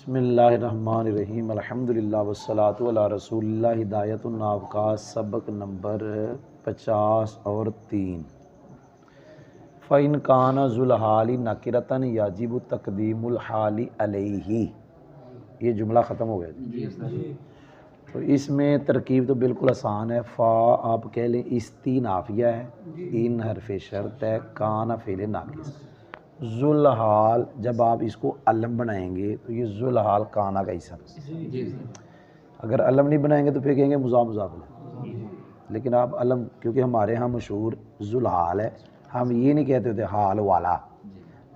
बिस्मिल्लाहिर्रहमानिर्रहीम अल्हम्दुलिल्लाह वस्सलातु अला रसूलिल्लाह हिदायतुन नावकास सबक नंबर 50 और 3 फ़इन काना ज़ुलहाली नकिरतन याजिबु तक़दीमुल हाली अलैहि। ये जुमला ख़त्म हो गया। तो इसमें तरकीब तो बिल्कुल आसान है। फ़ा आप कह लें इस्तीनाफिया है, इन हरफ़े शर्त है, काना फ़ेल नाकिस। ज़ुलहाल जब आप इसको अलम बनाएंगे तो ये ज़ुलहाल काना का इसम। अगर अलम नहीं बनाएंगे तो फिर कहेंगे मुज़ाफ़। लेकिन आप अलम, क्योंकि हमारे यहाँ मशहूर ज़ुलहाल है, हम ये नहीं कहते थे हाल वाला।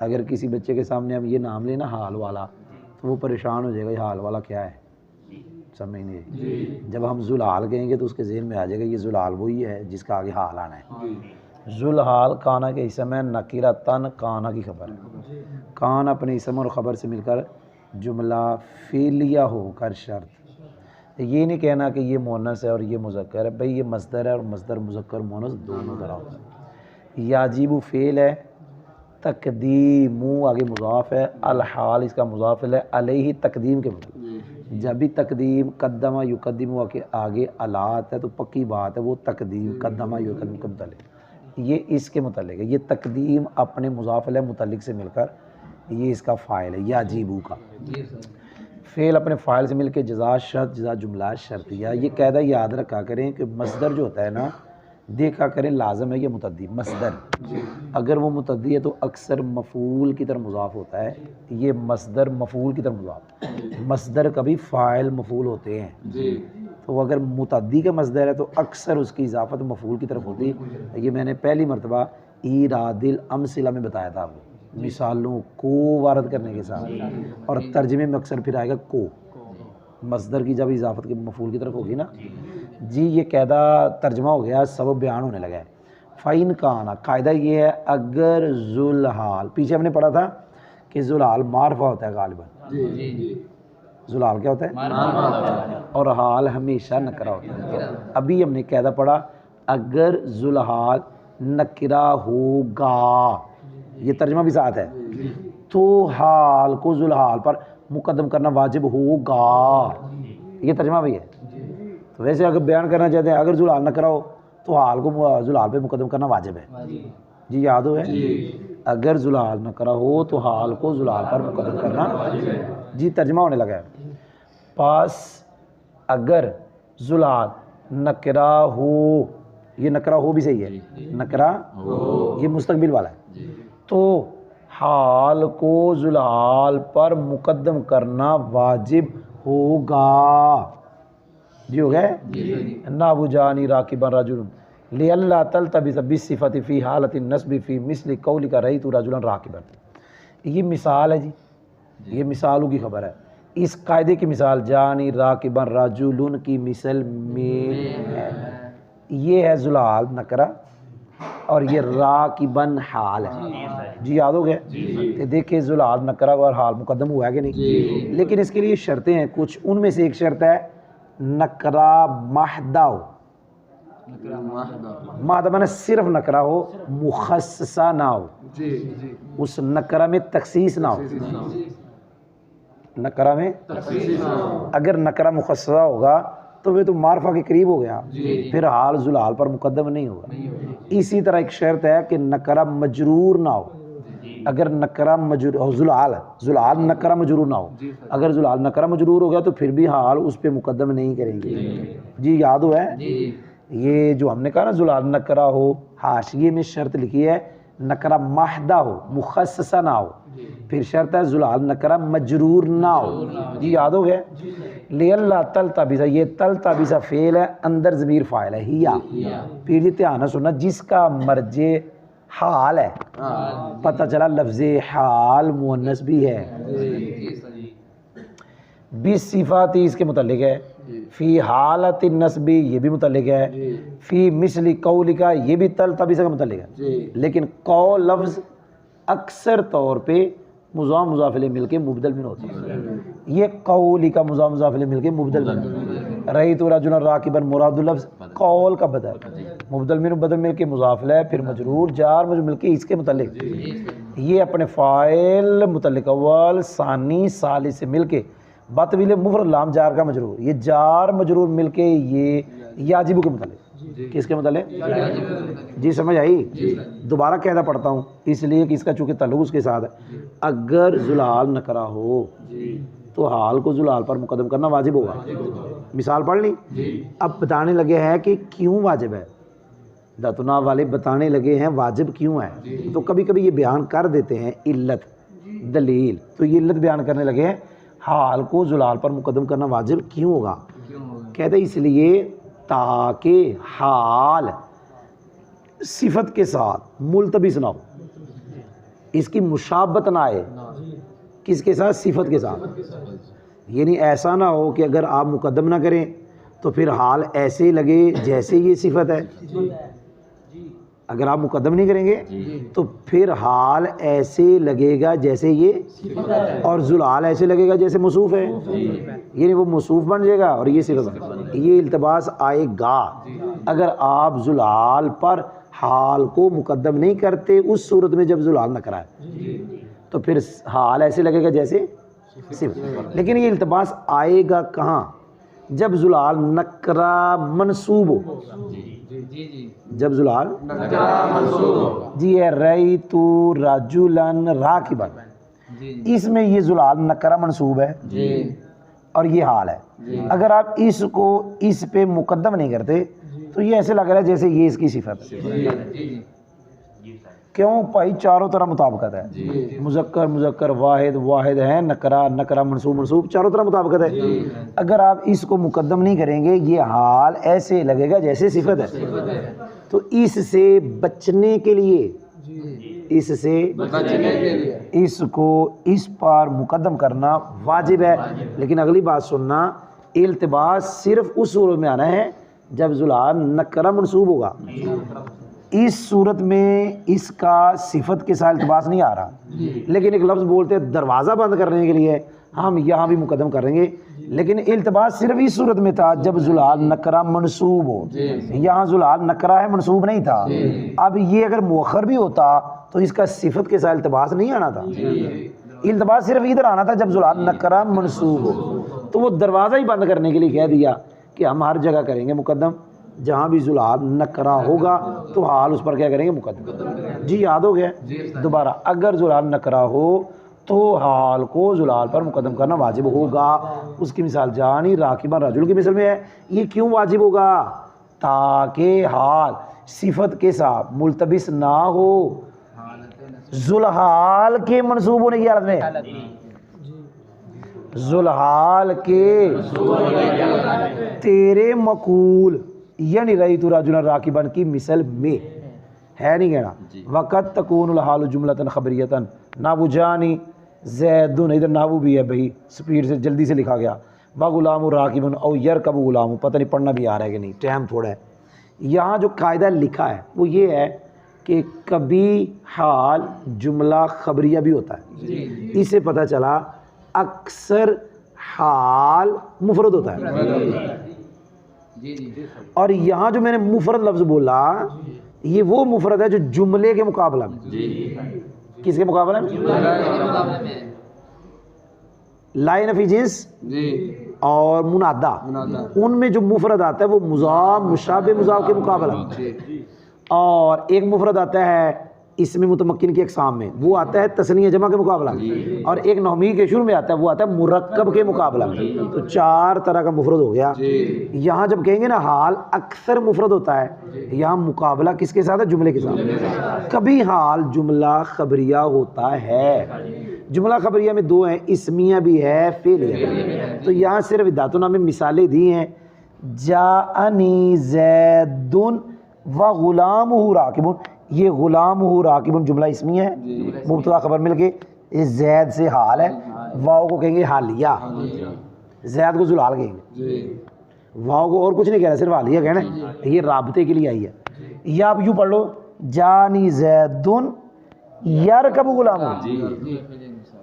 अगर किसी बच्चे के सामने हम ये नाम लेना हाल वाला तो वो परेशान हो जाएगा, ये हाल वाला क्या है, समझ नहीं आएगी। जब हम ज़ुलहाल कहेंगे तो उसके ज़हन में आ जाएगा ये ज़ुलहाल वही है जिसका आगे हाल आना है। ज़ुलहाल काना के इसम है, नकीरतन काना की खबर है। कान अपने इसम और ख़बर से मिलकर जुमला फ़ेलिया होकर शर्त। ये नहीं कहना कि ये मुअन्नस है और ये मुज़क्कर है, भाई ये मस्दर है और मस्दर मुज़क्कर मुअन्नस दोनों तरह होता है। याजिबु फ़ेल है, तक़दीमु आगे मुज़ाफ़ है, अलहाल इसका मुज़ाफ़ है, अलैहि तक़दीम के मतलब। जब भी तक़दीम कद्दमा युक़द्दिमु के आगे अलात है तो पक्की बात है वो तक़दीम कद्दमा युक़द्दिमु के मुतालिक, ये इसके मुतालिक है। ये तक़दीम अपने मुज़ाफ़िल मुतालिक से मिलकर ये इसका फ़ाइल है याजीबू का। फ़ेल अपने फ़ाइल से मिलकर जज़ा शर्त, जज़ा जुमला शर्तिया। ये कायदा याद रखा करें कि मस्दर जो होता है ना, देखा करें लाज़म है या मुतद्दी। मस्दर अगर वो मुतद्दी है तो अक्सर मफ़ूल की तरफ मुज़ाफ़ होता है, ये मस्दर मफ़ूल की तरफ मुज़ाफ़। मस्दर कभी फ़ाइल मफ़ूल होते हैं, तो अगर मुतद्दी का मस्दर है तो अक्सर उसकी इजाफ़त मफ़ूल की तरफ होती है। ये मैंने पहली मरतबा ईरादिल अमसिला में बताया था आपको, मिसालों को वारद करने के साथ। और तर्जमे में अक्सर फिर आएगा को, मस्दर की जब इजाफ़त की मफ़ूल की तरफ होगी ना जी। ये कायदा तर्जमा हो गया, सबब बयान होने लगा है। फ़ाइन काना कायदा ये है, अगर ज़ुलहाल, पीछे हमने पढ़ा था कि ज़ुलहाल मारफा होता है गालिबन। ज़ुलहाल क्या होता है और हाल हमेशा नकरा होता है। अभी हमने कायदा पढ़ा, अगर ज़ुलहाल नकरा होगा, ये तर्जमा भी साथ है, तो हाल को ज़ुलहाल पर मुकद्दम करना वाजिब होगा, ये तर्जमा भी है। तो वैसे अगर बयान करना चाहते हैं अगर ज़ुलहाल नकरा हो तो हाल को ज़ुलहाल पे मुकद्दम करना वाजिब है जी, याद हो है। अगर ज़ुलहाल नकरा हो तो हाल को ज़ुलहाल पर मुकद्दम करना जी, तर्जमा होने लगा है। पास अगर ज़ुलहाल नकरा हो, ये नकरा हो भी सही है, नकरा हो ये मुस्तकबिल वाला है, तो हाल को ज़ुलहाल पर मुकद्दम करना वाजिब होगा जी। हो गए ना अबू जानी राकिबन रजुलन ले अल्लाह तलतबिस बिसिफ़ति फ़ी हालति नस्बि फ़ी मिस्लि कौलिका रअयतु रजुलन राकिबन। ये मिसाल है जी, ये मिसालों की खबर है। इस कायदे की मिसाल जानी राकिबन रजुलन की मिसल में है। ये है ज़ुलहाल नकरा और ये राकिबन हाल है जी, याद हो गया। देखिए ज़ुलहाल नकरा और हाल मुकद्दम हुआ है कि नहीं, लेकिन इसके लिए शर्तें हैं कुछ। उनमें से एक शर्त है नकरा महदा हो। महदा माने सिर्फ नकरा हो, मुखस्ससा ना हो, उस नकरा में तखसीस ना हो। नकरा में अगर नकरा मुखस्ससा होगा तो वे तो मारफा के करीब हो गया, फिर हाल ज़ुलहाल पर मुकद्दम नहीं होगा। इसी तरह एक शर्त है कि नकरा मजरूर ना हो। अगर नकरा मजरूर ज़ुलहाल नकरा मजरूर ना हो, अगर ज़ुलहाल नकरा मजरूर हो गया तो फिर भी हाल उस पर मुकद्दम नहीं करेंगे जी, याद हो है। ये जो हमने कहा ना ज़ुलहाल नकरा हो, हाशिये में शर्त लिखी है नकरा महदा हो, मुखस्ससा ना हो, फिर शर्त है ज़ुलहाल नकरा मजरूर ना हो जी, याद हो गया। लिअल्ला तल तबिसा, ये तल तबिसा फ़ेल है, अंदर ज़मीर फ़ाइल है हिया। फिर ये ध्यान से सुनना, जिसका मर्जे हाल है, पता चला लफ्ज़े हाल मुअन्नस भी है। बिसिफ़ाती इसके मुतल्लिक है, फ़ी हालत नस्बी ये भी मुतल्लिक है, फ़ी मिस्ली कौलिका ये भी तल तबिसा का मुतल्लिक है। लेकिन कौ लफ्ज़ अक्सर तौर पे मुज़ाफ़ मुज़ाफ़िले मिलके मुबदल मिन होता है। ये कौलिका मुज़ाफ़ मुज़ाफ़िले मिलके मुबदल मिन, रअयतु रजुलन राकिबन मुरादुल लफ्ज़ कौल का बदल, मुबदल मिन बदल मिलके मुज़ाफ़िल है, फिर मजरूर जार मजरूर मिलके इसके मुतल्लिक। ये अपने फ़ाइल मुतल्लिक अव्वल सानी सालिस से मिलके बतवील मुफरद लाम जार का मजरूर, ये जार मजरूर मिलके ये याजिबु के मुतालिक, किसके मुतालिक? जी समझ आई? दोबारा कहना पड़ता हूँ इसलिए कि इसका चूँकि ताल्लुक उसके साथ है। अगर जुलाल नकरा हो तो हाल को जुलाल पर मुकदम करना वाजिब होगा। मिसाल पढ़ ली। अब बताने लगे हैं कि क्यों वाजिब है, दातुना वाले बताने लगे हैं वाजिब क्यों है। तो कभी कभी ये बयान कर देते हैं इल्लत दलील, तो ये इल्लत बयान करने लगे हैं हाल को जुलाल पर मुकदम करना वाजिब क्यों होगा। कहते इसलिए ताकि हाल सिफत के साथ मुल्तबिस ना हो, इसकी मुशाबत ना आए किसके साथ? सिफत के साथ। यानी ऐसा ना हो कि अगर आप मुकदम ना करें तो फिर हाल ऐसे लगे जैसे ये सिफत है। अगर आप मुकदम नहीं करेंगे तो फिर हाल ऐसे लगेगा जैसे ये, और जुलाल ऐसे लगेगा जैसे मसूफ है, यानी वो मसूफ बन जाएगा और ये सिफत। ये इल्तबास आएगा अगर आप जुलाल पर हाल को मुकदम नहीं करते, उस सूरत में जब जुलाल न कराए तो फिर हाल ऐसे लगेगा जैसे सिफत। लेकिन ये इल्तबास आएगा कहाँ? जब जुलाल नकरा मनसूब हो। जब जुलाल जी है रई तू राजुलन राकिबन, इसमें ये जुलाल नकरा मनसूब है और ये हाल है। अगर आप इसको इस पे मुकद्दम नहीं करते तो ये ऐसे लग रहा है जैसे ये इसकी सिफत है। क्यों भाई? चारों तरह मुताबिकत है। मुजक्कर मुजक्कर, वाहिद वाहिद है, नकरा नकरा, मनसूब मनसूब, चारों तरह मुताबिकत है। अगर आप इसको मुकद्दम नहीं करेंगे ये हाल ऐसे लगेगा जैसे सिफत है। तो इससे बचने के लिए, इससे बचने के लिए इसको इस पर मुकद्दम करना वाजिब है। लेकिन अगली बात सुनना, इल्तिबास सिर्फ उस सूरत में आना है जब जुलाल नकरा मनसूब होगा। इस सूरत में इसका सिफत के साथ इल्तिबास नहीं आ रहा। लेकिन एक लफ्ज़ बोलते हैं दरवाज़ा बंद करने के लिए, हम यहाँ भी मुकदम करेंगे। लेकिन इल्तिबास सिर्फ इस सूरत में था जब जुलाल नकरा मनसूब हो। यहाँ जुलाल नकरा है, मनसूब नहीं था। अब ये अगर मुअख्खर भी होता तो इसका सिफत के साथ इल्तिबास नहीं आना था। इल्तिबास सिर्फ इधर आना था जब जुलाल नकरा मनसूब हो। तो वो दरवाज़ा ही बंद करने के लिए कह दिया कि हम हर जगह करेंगे मुकदम, जहाँ भी जुलाल नकरा होगा तो हाल उस पर क्या करेंगे? मुकद्दम। जी याद हो गया? दोबारा, अगर जुलाल नकरा हो तो हाल को जुलाल पर मुकद्दम करना वाजिब होगा। उसकी मिसाल जानी राकिबा रजुल की मिसाल में है। ये क्यों वाजिब होगा? ताकि हाल सिफत के साथ मुल्तबिस ना हो जुलहाल के मनसूब होने की हालत में। जुलहाल के तेरे मकूल यानी रही तू राजुलन राकिबन की मिसल में है नहीं कहना। वक़्त तकूनुल हाल जुमलतन खबरियतन, नाबू जानी ज़ैदुन, इधर नाबू भी है भाई, स्पीड से जल्दी से लिखा गया। व गुलाम राकिबन और यर कब गुलाम, पता नहीं पढ़ना भी आ रहा है कि नहीं, टाइम थोड़ा है। यहाँ जो कायदा लिखा है वो ये है कि कभी हाल जुमला खबरिया भी होता है। इससे पता चला अक्सर हाल मुफरद होता है। और यहाँ जो मैंने मुफरद लफ्ज़ बोला ये वो मुफरद है जो जुमले के मुकाबला में। किसके मुकाबले में? लाइन नफी जिन्स और मुनादा, उनमें जो मुफरद आता है वो मुज़ाफ मुशाबे मुज़ाफ के मुकाबला में। और एक मुफरद आता है इसमें मुतमक्किन की अक़साम में, वो आता है तस्नीया जमा के मुकाबला में। और एक नौमी के शुरू में आता है वो आता है मुरक्कब के मुकाबला में। तो चार तरह का मुफरद हो गया। यहाँ जब कहेंगे ना हाल अक्सर मुफरद होता है, यहाँ मुकाबला किसके साथ है? जुमले के साथ। कभी हाल जुमला खबरिया होता है। जुमला खबरिया में दो हैं, इसमिया भी है, फेलिया। तो यहाँ सिर्फ दातुना में मिसालें दी हैं, जाअनी ज़ैदुन व गुलामुहु राकिबुन। ये गुलामुहु राकिबुन जुमला इसमी है, मुब्तदा खबर मिलके इस जैद से हाल है। वाव को कहेंगे हालिया, जैद को जुलाल कहेंगे। वाव को और कुछ नहीं कहना, सिर्फ हालिया कहना। ये राबते के लिए आई है। या आप यूँ पढ़ लो, जानी जैदुन यरकबु गुलामुहु।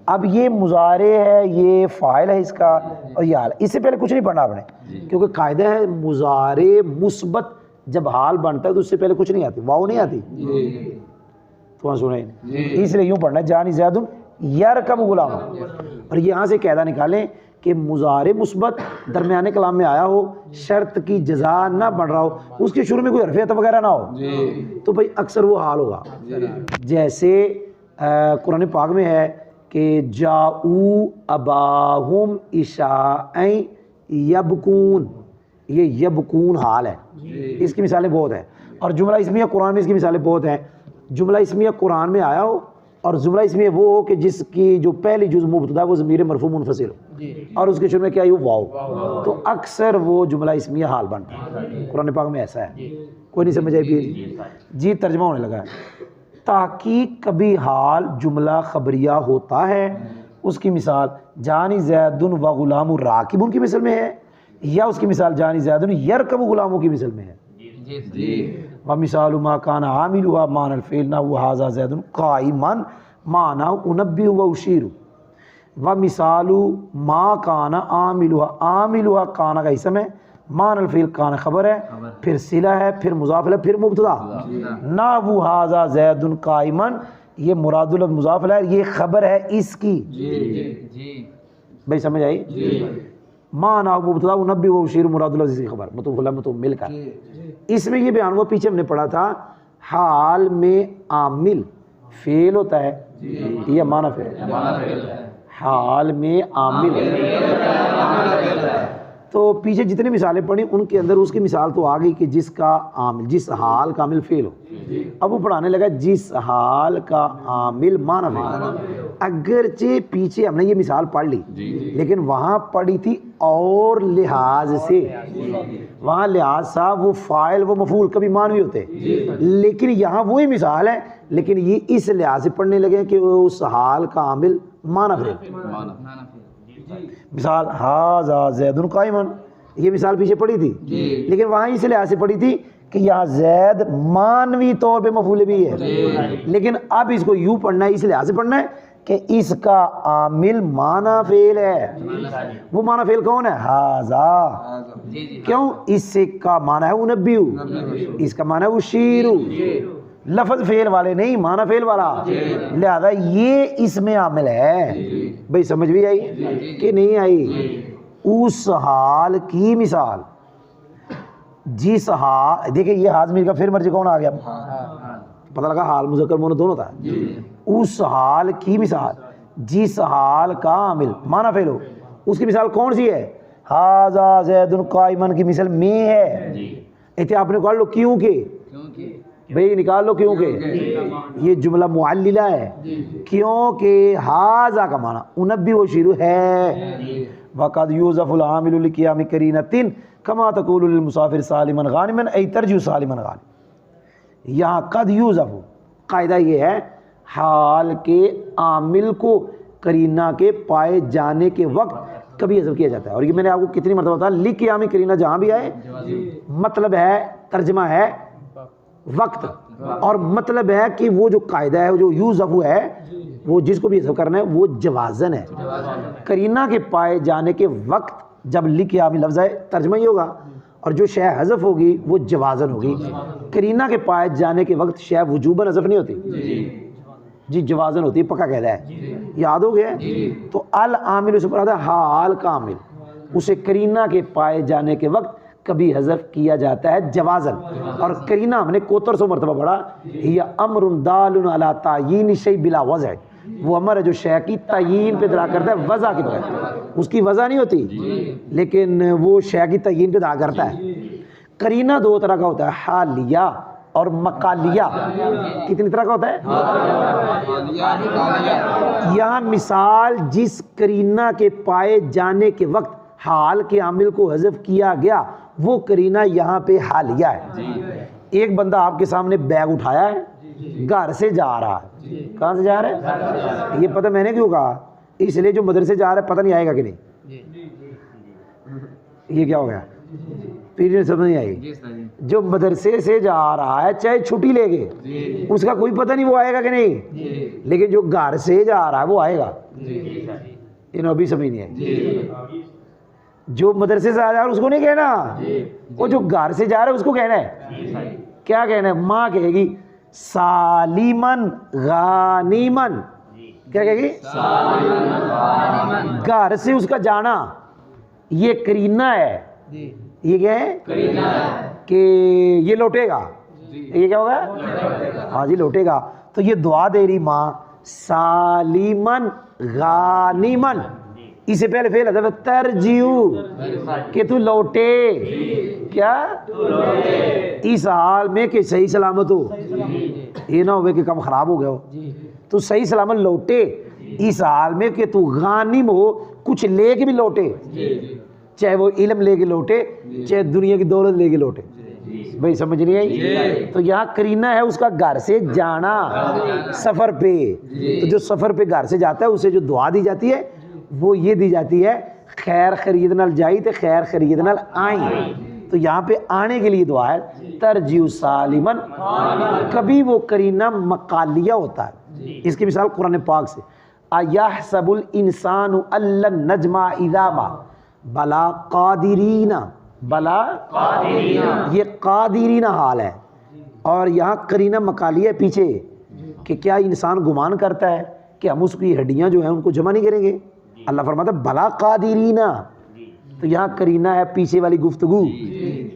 अब ये मुजारे है, ये फ़ाइल है इसका, और ये हाल। इससे पहले कुछ नहीं पढ़ना आपने, क्योंकि कायदा है मुजारे मुस्बत जब हाल बनता है तो उससे पहले कुछ नहीं आती, वाव नहीं आती। तो वहाँ सुने, इसलिए यूँ पढ़ना है, जानी ज़ैदुन यरकबु गुलाम। और यहाँ से कायदा निकालें कि मुज़ारे मुस्बत दरमियाने कलाम में आया हो, शर्त की जज़ा ना बढ़ रहा हो, उसके शुरू में कोई हरफ अतफ़ वगैरह ना हो, तो भाई अक्सर वो हाल होगा। जैसे कुरान पाक में है कि जाऊ अबाहुम इशाअन यबकून, ये यबकून हाल है, इसकी मिसालें बहुत हैं। और जुमला इस्मिया कुरान में इसकी मिसालें बहुत हैं। जुमला इस्मिया कुरान में आया हो और जुमला इसमें वो हो कि जिसकी जो पहली जुज़ मुब्तदा वो ज़मीर मरफ़ू मुनफ़सिल हो और उसके शुरू में क्या है वाव, तो अक्सर वो जुमला इसमिया हाल बनता है। कुरान पाक में ऐसा है। कोई नहीं समझ आई? जी तर्जमा होने लगा है। ताकि कभी हाल जुमला खबरिया होता है, उसकी मिसाल जानी ज़ैदुन व गुलाम राकिबुन की मिसल में है, या उसकी मिसाल जानी ज़ैदुन यरकबु गुलामों की मिसल में है। व मिसालु मा काना आमिलुहा मानल फ़िल ना हाज़ा ज़ैदुन क़ाइमन माना उनब्बी व उशीरु। व मिसालु मा काना आमिलुहा काना का इसम है, मानल फ़िल काना खबर है, फिर सिला है, फिर मुज़ाफ़ है, फिर मुब्तदा। ना वो हाज़ा ज़ैदुन क़ाइमन, ये मुरादुल मुज़ाफ़ है, ये खबर है इसकी। भाई समझ आई? माना मुब्तदा उनब्बी व उशीरु मुरादुल इसकी खबर मतलब मिलकर। इसमें ये बयान हुआ, पीछे हमने पढ़ा था, हाल में आमिल फेल होता है या माना फेल? हाल में आमिल। तो पीछे जितनी मिसालें पढ़ी उनके अंदर उसकी मिसाल तो आ गई कि जिसका आमिल, जिस हाल का आमिल फेल हो। अब वो पढ़ाने लगा जिस हाल का आमिल माना फेल। अगरचे पीछे हमने ये मिसाल पढ़ ली, लेकिन वहाँ पढ़ी थी और लिहाज से। वहाँ लिहाज साहब वो फ़ाइल वो मफूल कभी मानवी होते, लेकिन यहाँ वही मिसाल है, लेकिन ये इस लिहाज से पढ़ने लगे कि उस हाल का आमिल माना फेल। मिसाल हाज़ा ज़ैदुन क़ाइमन, ये मिसाल पीछे पढ़ी थी, लेकिन वहाँ इस लिहाज से पढ़ी थी कि यहाँ जैद मानवी तौर पे मफूल भी है, लेकिन अब इसको यूँ पढ़ना है, इस लिहाज से पढ़ना है कि इसका आमिल माना फेल है। वो माना फेल कौन है? हाज़ा। क्यों? इससे का माना है उनब्बी, इसका माना है उशीरु। लफ्ज़ फेल वाले नहीं, माना फेल वाला, लिहाजा ये इसमें आमिल है। भाई समझ भी आई कि नहीं आई? उस हाल की मिसाल, जिस हाल, देखिए ये हाज़मीर का फिर मर्जी कौन आ गया, पता लगा हाल मुज़क्कर मुअन्नस दोनों था। उस हाल की मिसाल, जिस हाल का आमिल माना फेल हो, उसकी मिसाल कौन सी है? हाज़ा ज़ैदुन क़ाइमन की मिसाल में है। इतने आपने कह लो क्यों के, भाई निकाल लो क्यों के, ये जुमला मुअल्लिला है, क्योंकि हाज़ा का माना उनब्बी व उशीरु है। वक़द यूज़फ़ुल आमिलु लिक़ियामि क़रीनतिन कमा तक़ूलु लिल मुसाफ़िर सालिमन गानिमन ऐ तरजु सालिमन गानिम। यहाँ कद यूज़फ़ु कायदा ये है, हाल के आमिल को करीना के पाए जाने के वक्त कभी हज़फ किया जाता है। और ये मैंने आपको कितनी मरतबा बताया, लिक़ियामि करीना जहाँ भी आए मतलब है, तर्जमा है वक्त, और मतलब है कि वो जो कायदा है, जो यूज़फ़ु है, वो जिसको भी हज़फ करना है वो जवाज़न है। करीना के पाए जाने के वक्त जब लिक़ियामी लफ्ज़ है, तर्जमा ही होगा, और जो शय हज़फ होगी वो जवाज़न होगी। करीना के पाए जाने के वक्त शय वजूबन हज़फ नहीं होती जी, जवाज़न होती है, पक्का कहता है, याद हो गया। तो अल आमिल उसे पढ़ा था हाल का आमिल, उसे करीना के पाए जाने के वक्त कभी हज़फ किया जाता है जवाज़न। और करीना हमने कोतर सौ मरतबा पढ़ा, या अमरुन दालुन अला तायीन शै बिला वज़अ, वो अमर है जो शय की तयीन पे दला करता है वज़ा के बगैर, उसकी वज़ा नहीं होती, लेकिन वो शय की तयीन पे दला करता है। करीना दो तरह का होता है, हालिया और मकालिया। कितनी तरह का होता है? यहाँ मिसाल जिस करीना के पाए जाने के वक्त हाल के आमिल को हज़फ किया गया, वो करीना यहाँ पे हालिया है। एक बंदा आपके सामने बैग उठाया है, घर से जा रहा है, कहाँ से जा रहा है? ये पता मैंने क्यों कहा, इसलिए जो मदरसे जा रहा है पता नहीं आएगा कि नहीं। ये क्या हो गया, पीरियड समझ नहीं आई। जो मदरसे से जा रहा है चाहे छुट्टी लेके, उसका कोई पता नहीं वो आएगा कि नहीं, लेकिन जो घर से जा रहा है वो आएगा। इन अभी समझ नहीं आई। जो मदरसे से आ जा रहा है उसको नहीं कहना, वो जो घर से जा रहा है उसको कहना है। क्या कहना है? माँ कहेगी सालिमन गानीमन, क्या कहेगी? घर से उसका जाना ये करीना है। ये क्या है? करीना है कि ये लौटेगा। ये क्या होगा? हाँ जी लौटेगा। तो ये दुआ दे रही माँ सालिमन गानिमन, इससे पहले फेल है तरजीउ कि तू लौटे, क्या इस हाल में कि सही सलामत हो, ये ना हो कि काम खराब हो गया हो, तू सही सलामत लौटे इस हाल में कि तू गानिम हो, कुछ लेके भी लौटे, चाहे वो इल्म लेके लौटे चाहे दुनिया की दौलत लेके लौटे। भाई समझ नहीं आई? तो यहाँ करीना है उसका घर से जाना सफ़र पे। तो जो सफ़र पे घर से जाता है उसे जो दुआ दी जाती है वो ये दी जाती है खैर खरीद नाल जाई तो खैर खरीद नाल आई। तो यहाँ पे आने के लिए दुआ है तरजीउ सालिमन। कभी वो करीना मकालिया होता है, इसकी मिसाल कुरान पाक से अयहसबुल इंसानु अल्लन नजमा इज़ामा बला कादिरीना, बला कादिरीना, ये कादिरीना हाल है। और यहाँ करीना मकालिया पीछे कि क्या इंसान गुमान करता है कि हम उसकी हड्डियाँ जो हैं उनको जमा नहीं करेंगे। अल्लाह फरमाता है बला कादिरीना। तो यहाँ करीना है पीछे वाली गुफ्तगू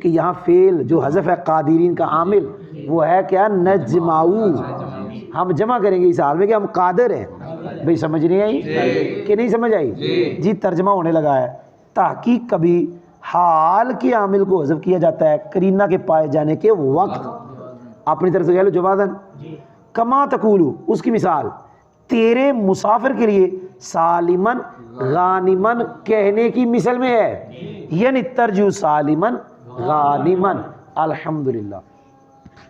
कि यहाँ फेल जो हज़फ है कादिरीन का आमिल वो है क्या? नजमाऊ, हम जमा करेंगे इस हाल में कि हम कादिर हैं। भाई समझ नहीं आई कि नहीं समझ आई? जी तर्जमा होने लगा है। ताकि कभी हाल के आमिल को हज़फ किया जाता है करीना के पाए जाने के वक्त। अपनी तरफ से कह लो जवादन कमा तकूलू, उसकी मिसाल तेरे मुसाफिर के लिए सालिमन गानिमन कहने की मिसल में है, यानी तरजू सालिमन गानिमन। अल्हम्दुलिल्लाह।